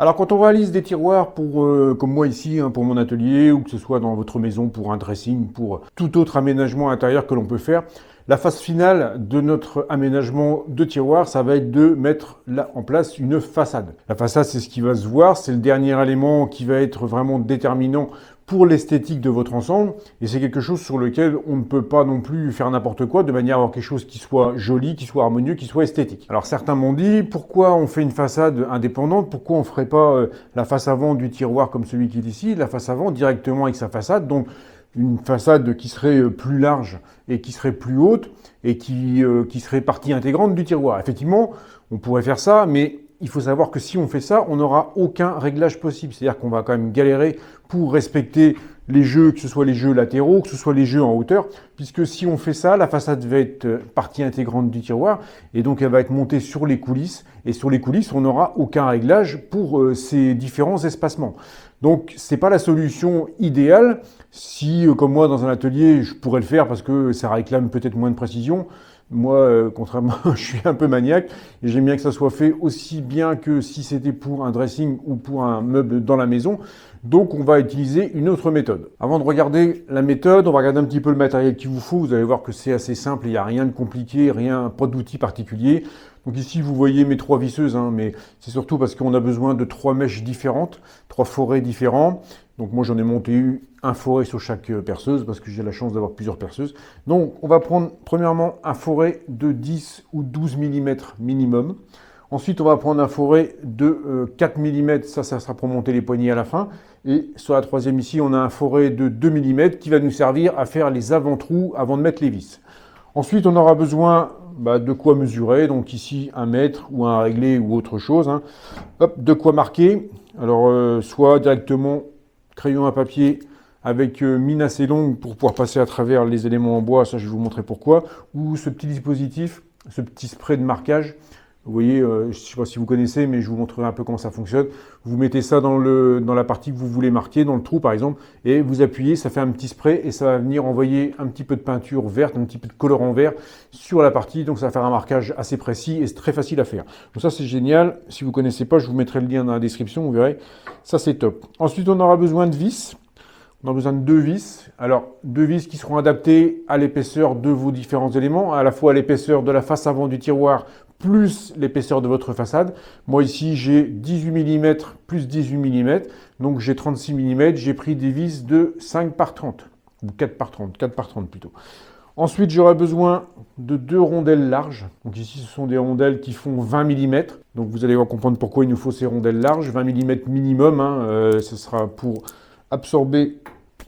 Alors quand on réalise des tiroirs pour, comme moi ici, hein, pour mon atelier, ou que ce soit dans votre maison pour un dressing, pour tout autre aménagement intérieur que l'on peut faire, la phase finale de notre aménagement de tiroir, ça va être de mettre là en place une façade. La façade, c'est ce qui va se voir, c'est le dernier élément qui va être vraiment déterminant pour l'esthétique de votre ensemble, et c'est quelque chose sur lequel on ne peut pas non plus faire n'importe quoi, de manière à avoir quelque chose qui soit joli, qui soit harmonieux, qui soit esthétique. Alors certains m'ont dit, pourquoi on fait une façade indépendante, pourquoi on ne ferait pas la face avant du tiroir comme celui qui est ici, la face avant directement avec sa façade, donc une façade qui serait plus large et qui serait plus haute et qui serait partie intégrante du tiroir. Effectivement, on pourrait faire ça, mais il faut savoir que si on fait ça, on n'aura aucun réglage possible. C'est-à-dire qu'on va quand même galérer pour respecter les jeux, que ce soit les jeux latéraux, que ce soit les jeux en hauteur, puisque si on fait ça, la façade va être partie intégrante du tiroir, et donc elle va être montée sur les coulisses, et sur les coulisses, on n'aura aucun réglage pour ces différents espacements. Donc, c'est pas la solution idéale. Si, comme moi, dans un atelier, je pourrais le faire parce que ça réclame peut-être moins de précision. Moi, contrairement, je suis un peu maniaque et j'aime bien que ça soit fait aussi bien que si c'était pour un dressing ou pour un meuble dans la maison. Donc, on va utiliser une autre méthode. Avant de regarder la méthode, on va regarder un petit peu le matériel qu'il vous faut. Vous allez voir que c'est assez simple, il n'y a rien de compliqué, pas d'outil particulier. Donc ici, vous voyez mes 3 visseuses, hein, mais c'est surtout parce qu'on a besoin de 3 mèches différentes, 3 forets différents. Donc moi, j'en ai monté un forêt sur chaque perceuse parce que j'ai la chance d'avoir plusieurs perceuses. Donc, on va prendre premièrement un forêt de 10 ou 12 mm minimum. Ensuite, on va prendre un forêt de 4 mm, ça sera pour monter les poignées à la fin. Et sur la troisième ici, on a un forêt de 2 mm qui va nous servir à faire les avant-trous avant de mettre les vis. Ensuite, on aura besoin de quoi mesurer, donc ici 1 mètre ou un réglé ou autre chose. Hein. Hop, de quoi marquer. Alors, soit directement crayon à papier avec mine assez longue pour pouvoir passer à travers les éléments en bois, ça je vais vous montrer pourquoi, ou ce petit dispositif, ce petit spray de marquage. Vous voyez, je ne sais pas si vous connaissez, mais je vous montrerai un peu comment ça fonctionne. Vous mettez ça dans la partie que vous voulez marquer, dans le trou par exemple, et vous appuyez, ça fait un petit spray et ça va venir envoyer un petit peu de peinture verte, un petit peu de colorant vert sur la partie. Donc ça va faire un marquage assez précis et c'est très facile à faire. Donc ça c'est génial. Si vous ne connaissez pas, je vous mettrai le lien dans la description, vous verrez. Ça c'est top. Ensuite, on aura besoin de vis. On a besoin de 2 vis. Alors, 2 vis qui seront adaptées à l'épaisseur de vos différents éléments, à la fois l'épaisseur de la face avant du tiroir plus l'épaisseur de votre façade. Moi ici, j'ai 18 mm plus 18 mm, donc j'ai 36 mm. J'ai pris des vis de 5 par 30, ou 4 par 30, 4 par 30 plutôt. Ensuite, j'aurai besoin de 2 rondelles larges. Donc ici, ce sont des rondelles qui font 20 mm. Donc vous allez comprendre pourquoi il nous faut ces rondelles larges, 20 mm minimum. Hein, ce sera pour absorber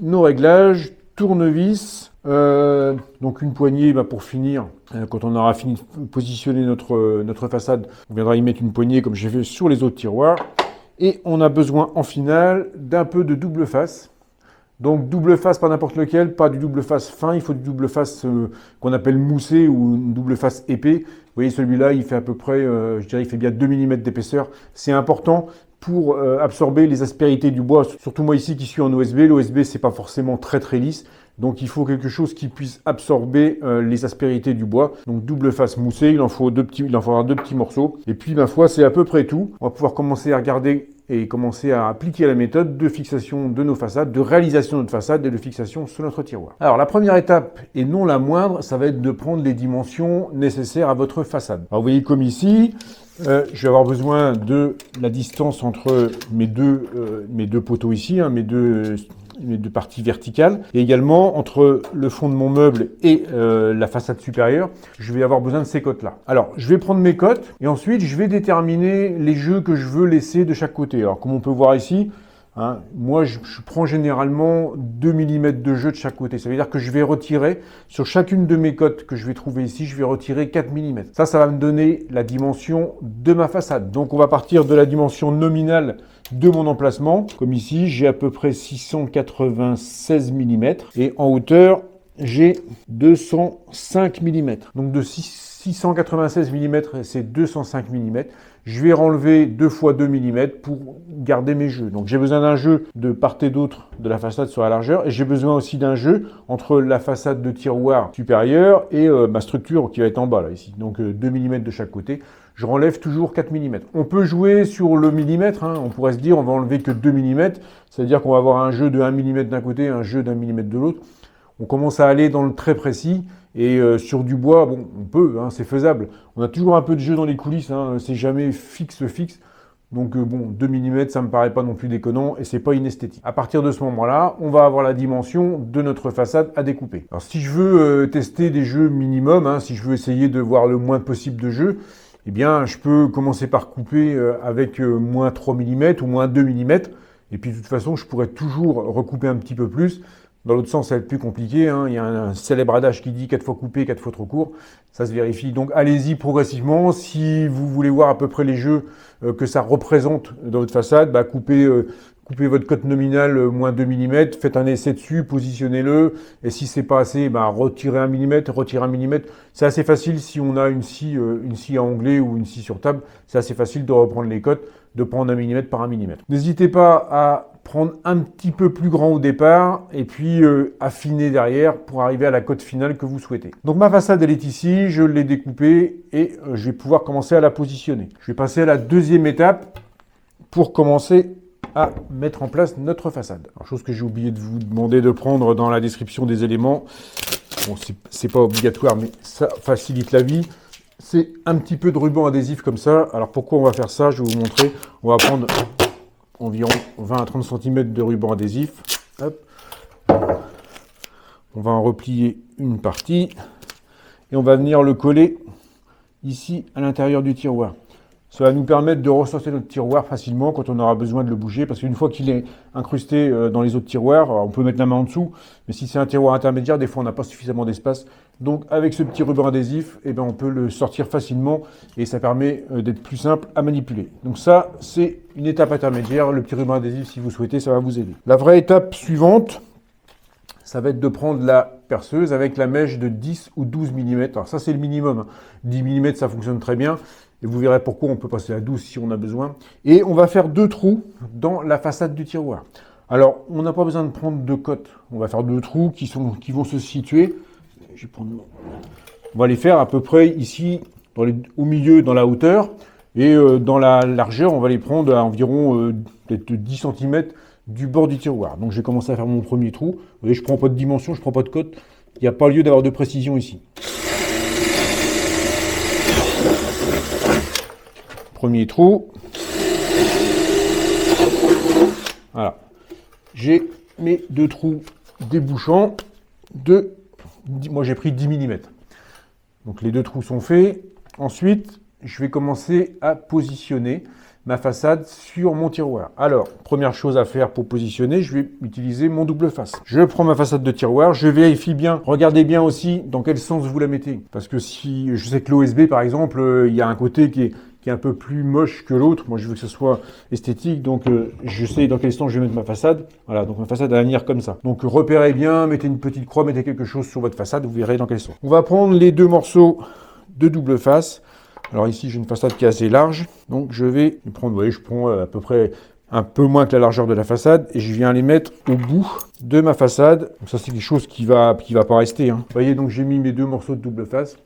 nos réglages, tournevis, donc une poignée pour finir. Quand on aura fini de positionner notre façade, on viendra y mettre une poignée comme j'ai fait sur les autres tiroirs. Et on a besoin en finale d'un peu de double face. Donc double face, pas n'importe lequel, pas du double face fin, il faut du double face qu'on appelle moussé ou une double face épais. Vous voyez celui-là, il fait à peu près, je dirais, il fait bien 2 mm d'épaisseur. C'est important pour absorber les aspérités du bois. Surtout moi ici qui suis en OSB, l'OSB c'est pas forcément très lisse. Donc il faut quelque chose qui puisse absorber les aspérités du bois. Donc double face moussée, il en faudra 2 petits morceaux. Et puis ma foi, c'est à peu près tout. On va pouvoir commencer à regarder et commencer à appliquer la méthode de fixation de nos façades, de réalisation de notre façade et de fixation sur notre tiroir. Alors la première étape, et non la moindre, ça va être de prendre les dimensions nécessaires à votre façade. Alors vous voyez comme ici, je vais avoir besoin de la distance entre mes deux poteaux ici, hein, mes deux parties verticales, et également entre le fond de mon meuble et la façade supérieure, je vais avoir besoin de ces cotes-là. Alors, je vais prendre mes cotes et ensuite, je vais déterminer les jeux que je veux laisser de chaque côté. Alors, comme on peut voir ici, hein, moi, je prends généralement 2 mm de jeu de chaque côté. Ça veut dire que je vais retirer, sur chacune de mes cotes que je vais trouver ici, je vais retirer 4 mm. Ça va me donner la dimension de ma façade. Donc, on va partir de la dimension nominale de mon emplacement. Comme ici, j'ai à peu près 696 mm. Et en hauteur, j'ai 205 mm. Donc, de 696 mm, c'est 205 mm. Je vais renlever 2 fois 2 mm pour garder mes jeux. Donc j'ai besoin d'un jeu de part et d'autre de la façade sur la largeur et j'ai besoin aussi d'un jeu entre la façade de tiroir supérieure et ma structure qui va être en bas là ici. Donc 2 mm de chaque côté. je renlève toujours 4 mm. On peut jouer sur le millimètre, hein. On pourrait se dire on va enlever que 2 mm, c'est-à-dire qu'on va avoir un jeu de 1 mm d'un côté, un jeu d'1 mm de l'autre. On commence à aller dans le très précis, et sur du bois, bon, on peut, hein, c'est faisable. On a toujours un peu de jeu dans les coulisses, hein, c'est jamais fixe. Donc bon, 2 mm, ça me paraît pas non plus déconnant et c'est pas inesthétique. À partir de ce moment-là, on va avoir la dimension de notre façade à découper. Alors si je veux tester des jeux minimum, hein, si je veux essayer de voir le moins possible de jeux, eh bien je peux commencer par couper avec moins 3 mm ou moins 2 mm. Et puis de toute façon, je pourrais toujours recouper un petit peu plus. Dans l'autre sens, ça va être plus compliqué, hein. Il y a un célèbre adage qui dit 4 fois coupé, 4 fois trop court. Ça se vérifie. Donc allez-y progressivement. Si vous voulez voir à peu près les jeux que ça représente dans votre façade, bah, coupez votre cote nominale moins 2 mm, faites un essai dessus, positionnez-le. Et si c'est pas assez, bah, retirez 1 mm, retirez 1 mm. C'est assez facile si on a une scie à onglet ou une scie sur table. C'est assez facile de reprendre les cotes, de prendre 1 mm par 1 mm. N'hésitez pas à prendre un petit peu plus grand au départ et puis affiner derrière pour arriver à la cote finale que vous souhaitez. Donc ma façade elle est ici, je l'ai découpée et je vais pouvoir commencer à la positionner. Je vais passer à la deuxième étape pour commencer à mettre en place notre façade. Alors, chose que j'ai oublié de vous demander de prendre dans la description des éléments. Bon, c'est pas obligatoire mais ça facilite la vie. C'est un petit peu de ruban adhésif comme ça. Alors pourquoi on va faire ça? Je vais vous montrer. On va prendre environ 20 à 30 cm de ruban adhésif. Hop. On va en replier une partie et on va venir le coller ici à l'intérieur du tiroir. Ça va nous permettre de ressortir notre tiroir facilement quand on aura besoin de le bouger, parce qu'une fois qu'il est incrusté dans les autres tiroirs, on peut mettre la main en dessous, mais si c'est un tiroir intermédiaire, des fois on n'a pas suffisamment d'espace. Donc avec ce petit ruban adhésif, eh ben, on peut le sortir facilement et ça permet d'être plus simple à manipuler. Donc ça, c'est une étape intermédiaire. Le petit ruban adhésif, si vous souhaitez, ça va vous aider. La vraie étape suivante, ça va être de prendre la perceuse avec la mèche de 10 ou 12 mm. Alors ça, c'est le minimum. 10 mm, ça fonctionne très bien. Et vous verrez pourquoi on peut passer à 12 si on a besoin. Et on va faire 2 trous dans la façade du tiroir. Alors, on n'a pas besoin de prendre 2 cotes. On va faire 2 trous qui vont se situer. On va les faire à peu près ici, au milieu, dans la hauteur. Et dans la largeur, on va les prendre à environ peut-être 10 cm du bord du tiroir. Donc, je vais commencer à faire mon premier trou. Vous voyez, je ne prends pas de dimension, je ne prends pas de cote. Il n'y a pas lieu d'avoir de précision ici. Premier trou. Voilà. J'ai mes 2 trous débouchants moi j'ai pris 10 mm. Donc les 2 trous sont faits. Ensuite, je vais commencer à positionner ma façade sur mon tiroir. Alors, première chose à faire pour positionner, je vais utiliser mon double face. Je prends ma façade de tiroir, je vérifie bien, regardez bien aussi dans quel sens vous la mettez. Parce que si je sais que l'OSB par exemple, il y a un côté qui est un peu plus moche que l'autre. Moi, je veux que ce soit esthétique, donc je sais dans quel sens je vais mettre ma façade. Voilà, donc ma façade va venir comme ça. Donc repérez bien, mettez une petite croix, mettez quelque chose sur votre façade, vous verrez dans quel sens. On va prendre les 2 morceaux de double face. Alors ici, j'ai une façade qui est assez large, donc je vais prendre, vous voyez, je prends à peu près un peu moins que la largeur de la façade et je viens les mettre au bout de ma façade. Donc ça, c'est quelque chose qui va pas rester, hein. Vous voyez, donc j'ai mis mes 2 morceaux de double face.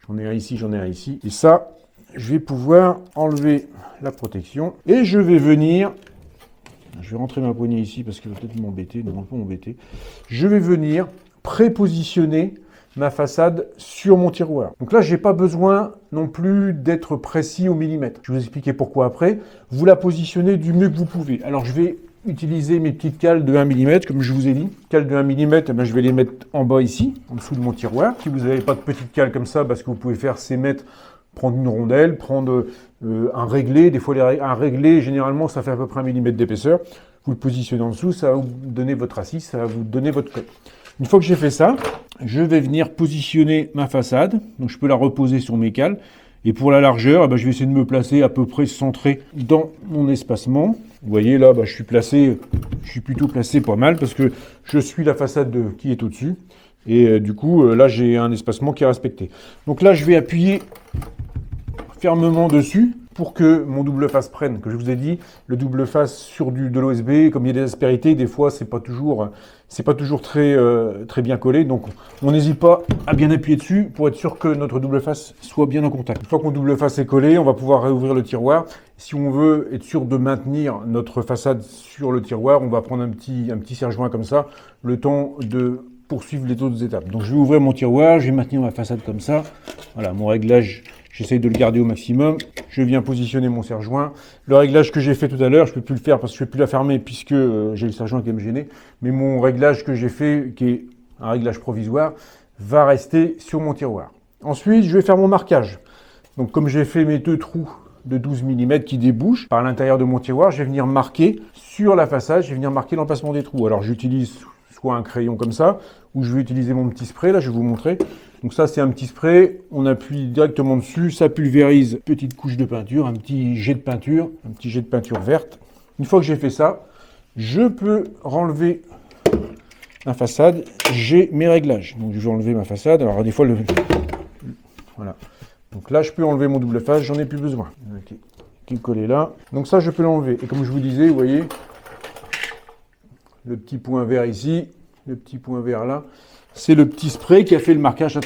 J'en ai un ici, j'en ai un ici. Et ça, je vais pouvoir enlever la protection et je vais venir, je vais rentrer ma poignée ici parce qu'il va peut-être m'embêter, non, pas m'embêter. Je vais venir prépositionner ma façade sur mon tiroir. Donc là, je n'ai pas besoin non plus d'être précis au millimètre. Je vais vous expliquer pourquoi après. Vous la positionnez du mieux que vous pouvez. Alors, je vais utiliser mes petites cales de 1 mm, comme je vous ai dit. Cales de 1 mm, eh bien, je vais les mettre en bas ici, en dessous de mon tiroir. Si vous n'avez pas de petites cales comme ça, ce que vous pouvez faire, c'est prendre une rondelle, prendre un réglé. Des fois, un réglé, généralement, ça fait à peu près 1 mm d'épaisseur. Vous le positionnez en dessous, ça va vous donner votre assise, ça va vous donner votre cote. Une fois que j'ai fait ça, je vais venir positionner ma façade. Donc, je peux la reposer sur mes cales. Et pour la largeur, je vais essayer de me placer à peu près centré dans mon espacement. Vous voyez, là, je suis plutôt placé pas mal parce que je suis la façade qui est au-dessus. Et du coup, là, j'ai un espacement qui est respecté. Donc là, je vais appuyer fermement dessus pour que mon double face prenne. Que je vous ai dit, le double face sur de l'OSB, comme il y a des aspérités, des fois c'est pas toujours très bien collé. Donc on n'hésite pas à bien appuyer dessus pour être sûr que notre double face soit bien en contact. Une fois que mon double face est collé, on va pouvoir réouvrir le tiroir. Si on veut être sûr de maintenir notre façade sur le tiroir, on va prendre un petit serre-joint comme ça, le temps de poursuivre les autres étapes. Donc je vais ouvrir mon tiroir, je vais maintenir ma façade comme ça. Voilà, mon réglage, j'essaye de le garder au maximum. Je viens positionner mon serre-joint. Le réglage que j'ai fait tout à l'heure, je ne peux plus le faire parce que je ne peux plus la fermer puisque j'ai le serre-joint qui va me gêner. Mais mon réglage que j'ai fait, qui est un réglage provisoire, va rester sur mon tiroir. Ensuite, je vais faire mon marquage. Donc comme j'ai fait mes 2 trous de 12 mm qui débouchent par l'intérieur de mon tiroir, je vais venir marquer sur la façade, je vais venir marquer l'emplacement des trous. Alors j'utilise soit un crayon comme ça, ou je vais utiliser mon petit spray, là je vais vous montrer. Donc ça c'est un petit spray, on appuie directement dessus, ça pulvérise, petite couche de peinture, un petit jet de peinture verte. Une fois que j'ai fait ça, je peux renlever ma façade, j'ai mes réglages. Donc je vais enlever ma façade, alors des fois voilà. Donc là je peux enlever mon double face, j'en ai plus besoin. Okay. Qui est collé là. Donc ça je peux l'enlever. Et comme je vous disais, vous voyez, le petit point vert ici, le petit point vert là, c'est le petit spray qui a fait le marquage à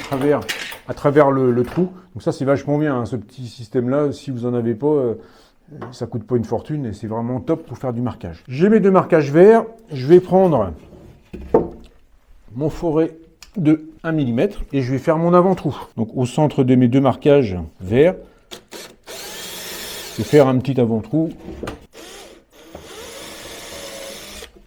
travers le trou. Donc ça c'est vachement bien, hein, ce petit système-là. Si vous n'en avez pas, ça ne coûte pas une fortune et c'est vraiment top pour faire du marquage. J'ai mes 2 marquages verts. Je vais prendre mon foret de 1 mm et je vais faire mon avant-trou. Donc au centre de mes 2 marquages verts, je vais faire un petit avant-trou.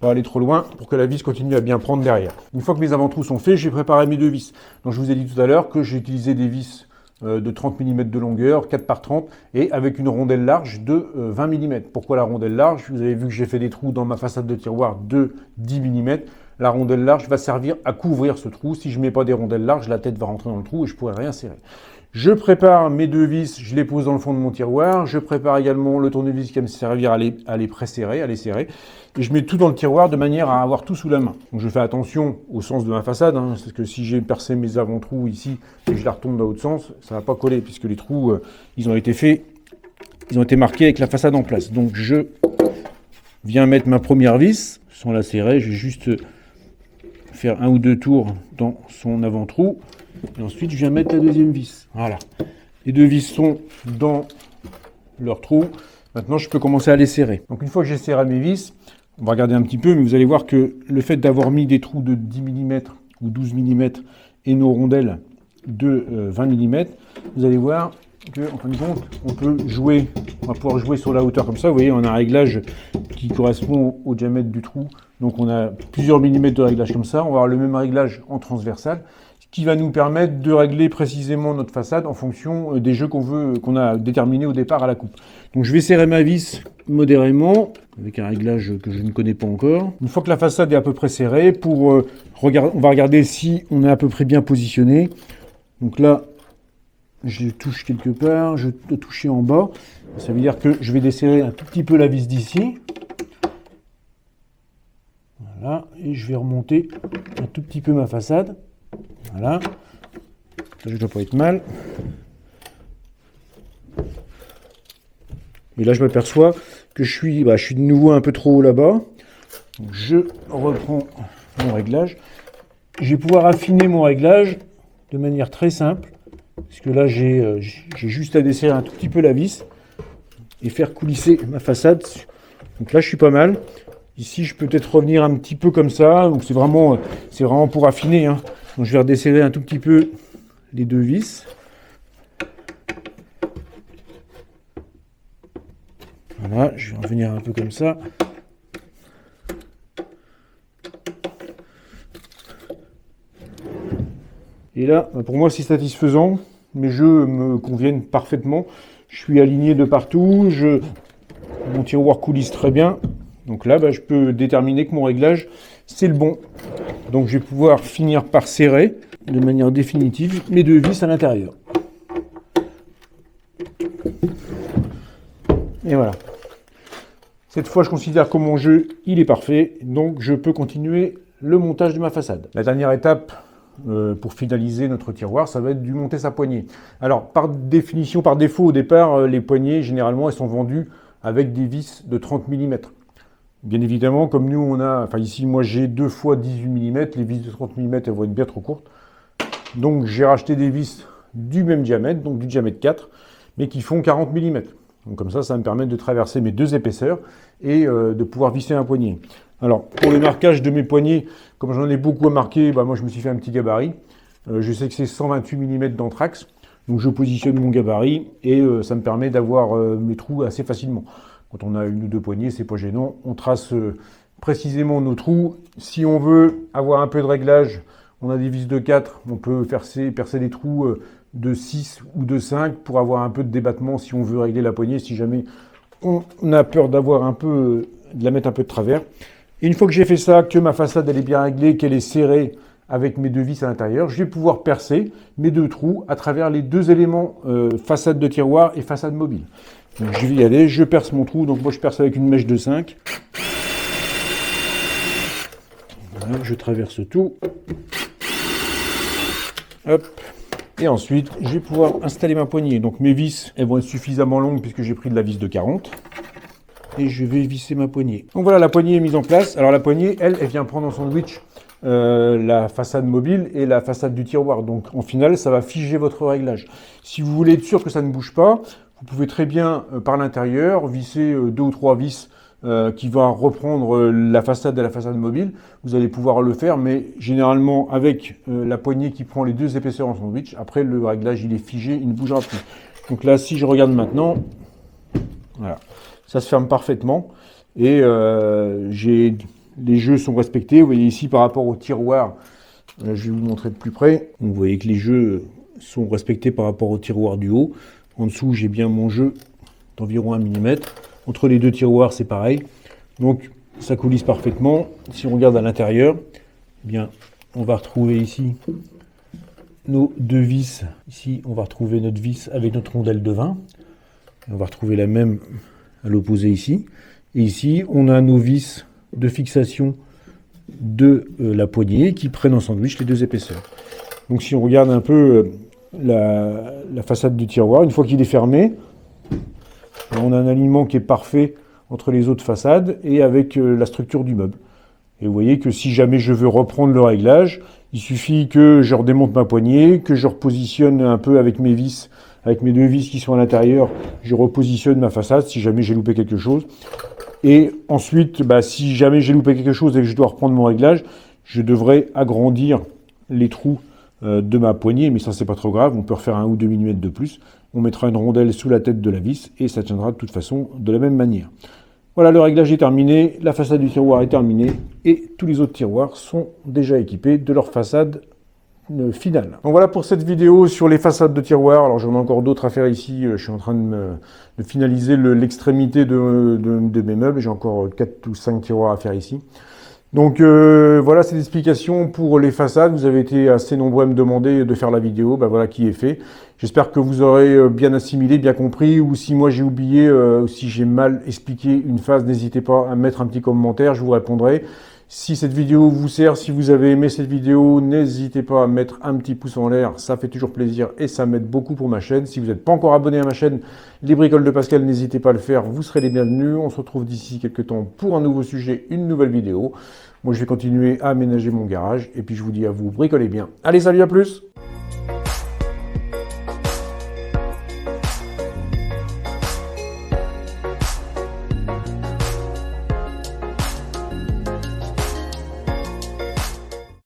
Pas aller trop loin pour que la vis continue à bien prendre derrière. Une fois que mes avant-trous sont faits, j'ai préparé mes 2 vis. Donc je vous ai dit tout à l'heure que j'ai utilisé des vis de 30 mm de longueur, 4 par 30, et avec une rondelle large de 20 mm. Pourquoi la rondelle large? Vous avez vu que j'ai fait des trous dans ma façade de tiroir de 10 mm. La rondelle large va servir à couvrir ce trou. Si je ne mets pas des rondelles larges, la tête va rentrer dans le trou et je ne pourrai rien serrer. Je prépare mes 2 vis, je les pose dans le fond de mon tiroir. Je prépare également le tournevis qui va me servir à les presserrer, à les serrer. Et je mets tout dans le tiroir de manière à avoir tout sous la main. Donc je fais attention au sens de ma façade, hein, parce que si j'ai percé mes avant-trous ici et que je la retourne dans l'autre sens, ça ne va pas coller, puisque les trous, ils ont été marqués avec la façade en place. Donc je viens mettre ma première vis, sans la serrer, je vais juste faire 1 ou 2 tours dans son avant-trou. Et ensuite, je viens mettre la deuxième vis. Voilà. Les 2 vis sont dans leur trou. Maintenant, je peux commencer à les serrer. Donc, une fois que j'ai serré mes vis, on va regarder un petit peu, mais vous allez voir que le fait d'avoir mis des trous de 10 mm ou 12 mm et nos rondelles de 20 mm, vous allez voir qu'en fin de compte, on va pouvoir jouer sur la hauteur comme ça. Vous voyez, on a un réglage qui correspond au diamètre du trou. Donc, on a plusieurs millimètres de réglage comme ça. On va avoir le même réglage en transversal, qui va nous permettre de régler précisément notre façade en fonction des jeux qu'on a déterminés au départ à la coupe. Donc je vais serrer ma vis modérément, avec un réglage que je ne connais pas encore. Une fois que la façade est à peu près serrée, on va regarder si on est à peu près bien positionné. Donc là, je touche quelque part, je dois toucher en bas. Ça veut dire que je vais desserrer un tout petit peu la vis d'ici. Voilà, et je vais remonter un tout petit peu ma façade. Voilà, ça ne doit pas être mal. Et là, je m'aperçois que je suis de nouveau un peu trop haut là-bas. Je reprends mon réglage. Je vais pouvoir affiner mon réglage de manière très simple. Parce que là, j'ai juste à desserrer un tout petit peu la vis et faire coulisser ma façade. Donc là, je suis pas mal. Ici, je peux peut-être revenir un petit peu comme ça. Donc c'est vraiment pour affiner, hein. Donc je vais redesserrer un tout petit peu les 2 vis. Voilà, je vais revenir un peu comme ça. Et là, pour moi, c'est satisfaisant. Mes jeux me conviennent parfaitement. Je suis aligné de partout. Mon tiroir coulisse très bien. Donc là, je peux déterminer que mon réglage, c'est le bon. Donc je vais pouvoir finir par serrer de manière définitive mes 2 vis à l'intérieur. Et voilà. Cette fois, je considère que mon jeu, il est parfait. Donc je peux continuer le montage de ma façade. La dernière étape pour finaliser notre tiroir, ça va être du monter sa poignée. Alors, par définition, par défaut, au départ, les poignées, généralement, elles sont vendues avec des vis de 30 mm. Bien évidemment, comme nous, on a, enfin ici, moi, j'ai 2 fois 18 mm, les vis de 30 mm, elles vont être bien trop courtes. Donc, j'ai racheté des vis du même diamètre, donc du diamètre 4, mais qui font 40 mm. Donc, comme ça me permet de traverser mes 2 épaisseurs et de pouvoir visser un poignet. Alors, pour le marquage de mes poignets, comme j'en ai beaucoup à marquer, moi je me suis fait un petit gabarit. Je sais que c'est 128 mm d'anthrax, donc je positionne mon gabarit et ça me permet d'avoir mes trous assez facilement. Quand on a 1 ou 2 poignées, c'est pas gênant. On trace précisément nos trous. Si on veut avoir un peu de réglage, on a des vis de 4, on peut percer des trous de 6 ou de 5 pour avoir un peu de débattement si on veut régler la poignée, si jamais on a peur d'avoir un peu, de la mettre un peu de travers. Et une fois que j'ai fait ça, que ma façade elle est bien réglée, qu'elle est serrée avec mes 2 vis à l'intérieur, je vais pouvoir percer mes 2 trous à travers les 2 éléments façade de tiroir et façade mobile. Donc je vais y aller, je perce mon trou, donc moi je perce avec une mèche de 5. Voilà, je traverse tout. Hop. Et ensuite, je vais pouvoir installer ma poignée. Donc mes vis, elles vont être suffisamment longues puisque j'ai pris de la vis de 40. Et je vais visser ma poignée. Donc voilà, la poignée est mise en place. Alors la poignée, elle vient prendre en sandwich la façade mobile et la façade du tiroir. Donc en final, ça va figer votre réglage. Si vous voulez être sûr que ça ne bouge pas, vous pouvez très bien, par l'intérieur, visser 2 ou 3 vis qui vont reprendre la façade de la façade mobile. Vous allez pouvoir le faire, mais généralement avec la poignée qui prend les 2 épaisseurs en sandwich, après le réglage il est figé, il ne bougera plus. Donc là, si je regarde maintenant, voilà. Ça se ferme parfaitement et les jeux sont respectés. Vous voyez ici par rapport au tiroir, je vais vous montrer de plus près. Vous voyez que les jeux sont respectés par rapport au tiroir du haut. En dessous, j'ai bien mon jeu d'environ 1 mm. Entre les 2 tiroirs, c'est pareil. Donc ça coulisse parfaitement. Si on regarde à l'intérieur, eh bien, on va retrouver ici nos 2 vis. Ici, on va retrouver notre vis avec notre rondelle de 20. On va retrouver la même à l'opposé ici. Et ici, on a nos vis de fixation de la poignée qui prennent en sandwich les 2 épaisseurs. Donc si on regarde un peu la façade du tiroir, une fois qu'il est fermé, on a un alignement qui est parfait entre les autres façades et avec la structure du meuble. Et vous voyez que si jamais je veux reprendre le réglage, il suffit que je redémonte ma poignée, que je repositionne un peu avec mes vis, avec mes 2 vis qui sont à l'intérieur, je repositionne ma façade si jamais j'ai loupé quelque chose. Et ensuite, si jamais j'ai loupé quelque chose et que je dois reprendre mon réglage, je devrais agrandir les trous de ma poignée, mais ça c'est pas trop grave, on peut refaire 1 ou 2 mm de plus. On mettra une rondelle sous la tête de la vis et ça tiendra de toute façon de la même manière. Voilà, le réglage est terminé, la façade du tiroir est terminée et tous les autres tiroirs sont déjà équipés de leur façade finale. Donc voilà pour cette vidéo sur les façades de tiroirs. Alors j'en ai encore d'autres à faire ici, je suis en train de finaliser l'extrémité de mes meubles, j'ai encore 4 ou 5 tiroirs à faire ici. Donc voilà cette explication pour les façades. Vous avez été assez nombreux à me demander de faire la vidéo, voilà qui est fait. J'espère que vous aurez bien assimilé, bien compris, ou si moi j'ai oublié, ou si j'ai mal expliqué une phase, n'hésitez pas à mettre un petit commentaire, je vous répondrai. Si cette vidéo vous sert, si vous avez aimé cette vidéo, n'hésitez pas à mettre un petit pouce en l'air, ça fait toujours plaisir et ça m'aide beaucoup pour ma chaîne. Si vous n'êtes pas encore abonné à ma chaîne, Les Bricoles de Pascal, n'hésitez pas à le faire, vous serez les bienvenus. On se retrouve d'ici quelques temps pour un nouveau sujet, une nouvelle vidéo. Moi je vais continuer à aménager mon garage et puis je vous dis à vous, bricolez bien. Allez, salut, à plus!